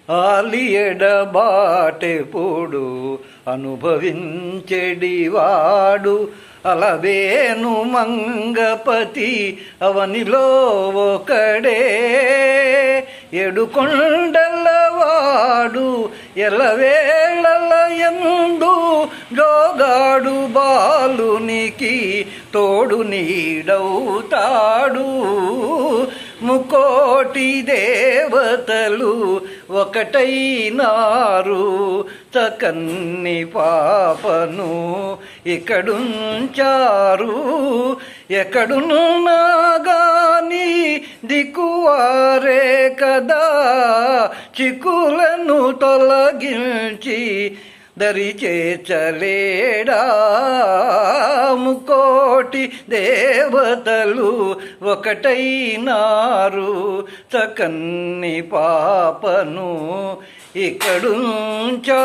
ఆలియడబాటెప్పుడు అనుభవించెడివాడు అలవేను మంగపతి అవనిలో ఒకడే. ఏడుకొండలవాడు ఎలవేళలయందు జోగాడు బాలునికి తోడు నీడవుతాడు. ముకోటి దేవతలు ఒకటైనారు, చకన్ని పాపను ఇక్కడుంచారు. ఎక్కడున్నా గాని దిక్కువారే కదా, చిక్కులను తొలగించి దరి చేర్చలేడా. ముకోటి దేవతలు ఒకటైనారు, చకన్ని పాపను ఇక్కడుంచారు.